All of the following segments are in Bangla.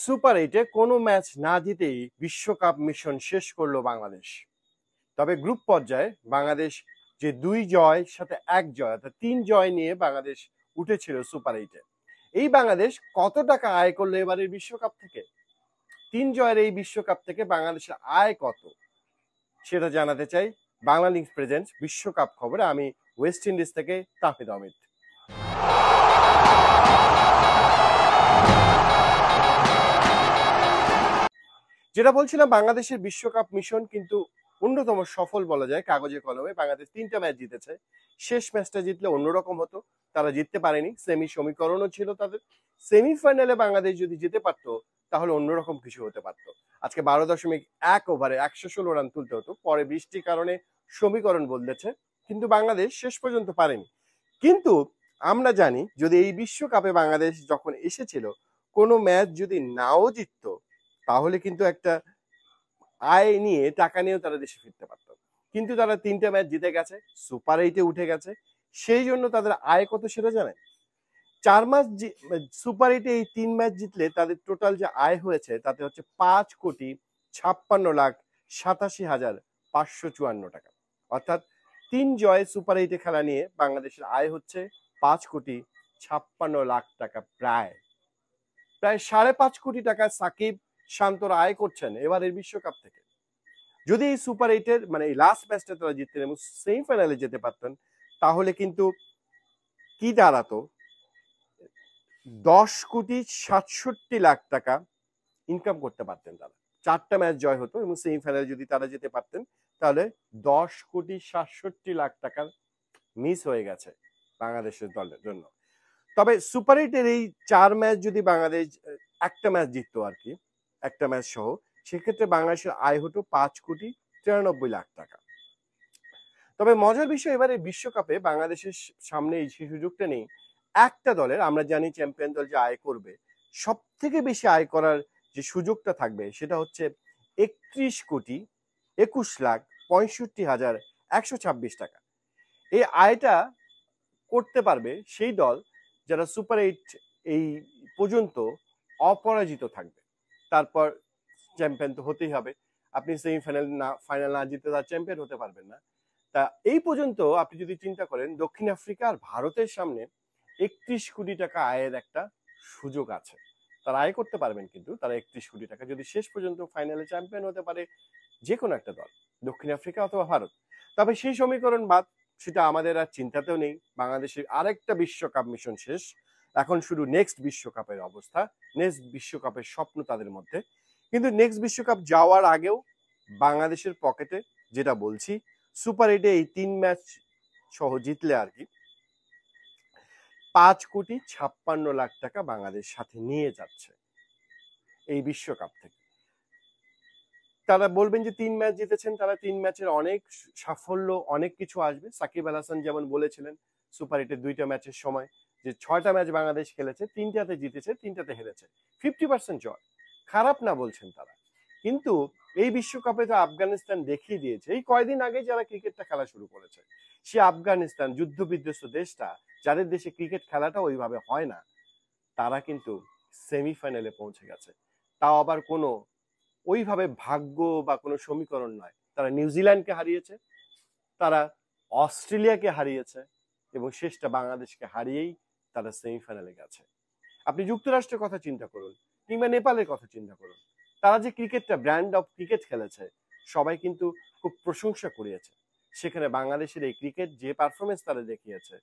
সুপার এইটে কোনো ম্যাচ না জিতেই বিশ্বকাপ মিশন শেষ করলো বাংলাদেশ। তবে গ্রুপ পর্যায়ে বাংলাদেশ যে 2 জয় সাথে 1 জয় অর্থাৎ 3 জয় নিয়ে বাংলাদেশ উঠেছিল সুপার এইটে। এই বাংলাদেশ কত টাকা আয় করলো এবারের বিশ্বকাপ থেকে? 3 জয়ের এই বিশ্বকাপ থেকে বাংলাদেশের আয় কত সেটা জানাতে চাই বাংলা লিংকস প্রেজেন্টস বিশ্বকাপ খবরে। আমি ওয়েস্ট ইন্ডিজ থেকে তাহিদ অমিত। যেটা বলছিলাম, বাংলাদেশের বিশ্বকাপ মিশন কিন্তু অন্যতম সফল বলা যায় কাগজে কলমে। বাংলাদেশ 3টা ম্যাচ জিতেছে। শেষ ম্যাচটা জিতলে অন্যরকম হতো, তারা জিততে পারেনি, সেমি সমীকরণও ছিল তাদের। সেমিফাইনালে বাংলাদেশ যদি যেতে পারতো তাহলে অন্যরকম কিছু হতে পারতো। আজকে 12.1 ওভারে 116 রান তুলতে হতো, পরে বৃষ্টির কারণে সমীকরণ বদলেছে, কিন্তু বাংলাদেশ শেষ পর্যন্ত পারেনি। কিন্তু আমরা জানি যদি এই বিশ্বকাপে বাংলাদেশ যখন এসেছিল কোনো ম্যাচ যদি নাও জিততো তাহলে কিন্তু একটা আয় নিয়ে টাকা নিয়েও তারা দেশে ফিরতে পারতো। কিন্তু তারা 3টা ম্যাচ জিতে গেছে, সুপার এইটে উঠে গেছে। সেই জন্য তাদের আয় কত সেটা জানেন? 4 ম্যাচ সুপার এইটে এই 3 ম্যাচ জিতলে তাদের টোটাল যে আয় হয়েছে তাতে হচ্ছে 5,56,87,554 টাকা। অর্থাৎ 3 জয় সুপার এইটে খেলা নিয়ে বাংলাদেশের আয় হচ্ছে 5,56,00,000 টাকা। প্রায় 5.5 কোটি টাকা সাকিব শান্তরা আয় করছেন এবারের বিশ্বকাপ থেকে। যদি এই সুপার এইটের মানে এই লাস্ট ম্যাচটা তারা জিততেন এবং সেমিফাইনালে যেতে পারতেন তাহলে কিন্তু কি দাঁড়াতো, 10,67,00,000 টাকা ইনকাম করতে পারতেন তারা। 4টা ম্যাচ জয় হতো এবং সেমিফাইনালে যদি তারা যেতে পারতেন তাহলে 10,67,00,000 টাকার মিস হয়ে গেছে বাংলাদেশের দলের জন্য। তবে সুপার এইটের এই 4 ম্যাচ যদি বাংলাদেশ একটা ম্যাচ জিততো আর কি, একটা ম্যাচ সহ, সেক্ষেত্রে বাংলাদেশের আয় হতো 5,93,00,000 টাকা। তবে মজার বিষয়, এবারে বিশ্বকাপে বাংলাদেশের সামনে এই সুযোগটা নেই একটা দলের। আমরা জানি চ্যাম্পিয়ন দল যে আয় করবে, সব থেকে বেশি আয় করার যে সুযোগটা থাকবে সেটা হচ্ছে 31,21,65,126 টাকা। এই আয়টা করতে পারবে সেই দল যারা সুপার এইট এই পর্যন্ত অপরাজিত থাকবে। তারপর চ্যাম্পিয়ন তো হতেই হবে। আপনি সেমিফাইনাল না ফাইনাল না জিতে তার চ্যাম্পিয়ন হতে পারবেন না। তা এই পর্যন্ত আপনি যদি চিন্তা করেন দক্ষিণ আফ্রিকা আর ভারতের সামনে 31 কোটি টাকা আয়ের একটা সুযোগ আছে। তারা আয় করতে পারবেন, কিন্তু তারা 31 কোটি টাকা যদি শেষ পর্যন্ত ফাইনালে চ্যাম্পিয়ন হতে পারে যে কোনো একটা দল, দক্ষিণ আফ্রিকা অথবা ভারত। তবে সেই সমীকরণ বাদ, সেটা আমাদের আর চিন্তাতেও নেই। বাংলাদেশের আরেকটা বিশ্বকাপ মিশন শেষ, এখন শুধু নেক্সট বিশ্বকাপের অবস্থা, নেক্সট বিশ্বকাপের স্বপ্ন তাদের মধ্যে। কিন্তু নেক্সট বিশ্বকাপ যাওয়ার আগেও বাংলাদেশের পকেটে, যেটা বলছি, সুপার এইটে এই 3 ম্যাচ সহ জিতলে আর কি 5,56,00,000 টাকা বাংলাদেশ সাথে নিয়ে যাচ্ছে এই বিশ্বকাপ থেকে। তারা বলবেন যে 3 ম্যাচ জিতেছেন, তারা 3 ম্যাচের অনেক সাফল্য, অনেক কিছু আসবে। সাকিব আল হাসান যেমন বলেছিলেন সুপার এইটের 2টা ম্যাচের সময় যে 6টা ম্যাচ বাংলাদেশ খেলেছে, 3টাতে জিতেছে, 3টাতে হেরেছে, 50% জয়। খারাপ না বলছেন তারা, কিন্তু এই বিশ্বকাপে তো আফগানিস্তান দেখিয়ে দিয়েছে, এই কয়দিন আগে যারা ক্রিকেটটা খেলা শুরু করেছে, সে আফগানিস্তান যুদ্ধ বিধ্বস্ত দেশটা, যাদের দেশে ক্রিকেট খেলাটা ওইভাবে হয় না, তারা কিন্তু সেমিফাইনালে পৌঁছে গেছে। তাও আবার কোনো ওইভাবে ভাগ্য বা কোনো সমীকরণ নয়। তারা নিউজিল্যান্ডকে হারিয়েছে, তারা অস্ট্রেলিয়াকে হারিয়েছে এবং শেষটা বাংলাদেশকে হারিয়েই তারা সেমিফাইনালে গেছে। আপনি যুক্তরাষ্ট্রের কথা চিন্তা করুন কিংবা নেপালের কথা চিন্তা করুন, তারা যে ক্রিকেটটা ব্র্যান্ড অফ ক্রিকেট খেলেছে সবাই কিন্তু খুব প্রশংসা করিয়েছে। সেখানে বাংলাদেশের এই ক্রিকেট যে পারফরমেন্স তারা দেখিয়েছে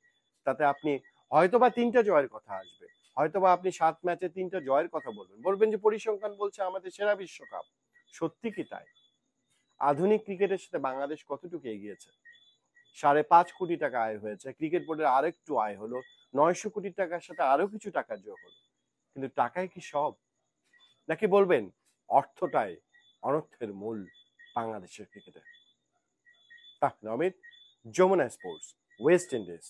তাতে আপনি হয়তোবা 3টা জয়ের কথা আসবে, হয়তোবা আপনি 7 ম্যাচে 3টা জয়ের কথা বলবেন যে পরিসংখ্যান বলছে আমাদের সেরা বিশ্বকাপ। সত্যি কি তাই? আধুনিক ক্রিকেটের সাথে বাংলাদেশ কতটুকু এগিয়েছে? 5.5 কোটি টাকা আয় হয়েছে, ক্রিকেট বোর্ডের আরেকটু আয় হলো, 900 কোটি টাকার সাথে আরো কিছু টাকা যোগ হলো। কিন্তু টাকাই কি সব? নাকি বলবেন অর্থটাই অনর্থের মূল বাংলাদেশের ক্রিকেটে? তাহলে Amit, Jamuna sports, West Indies.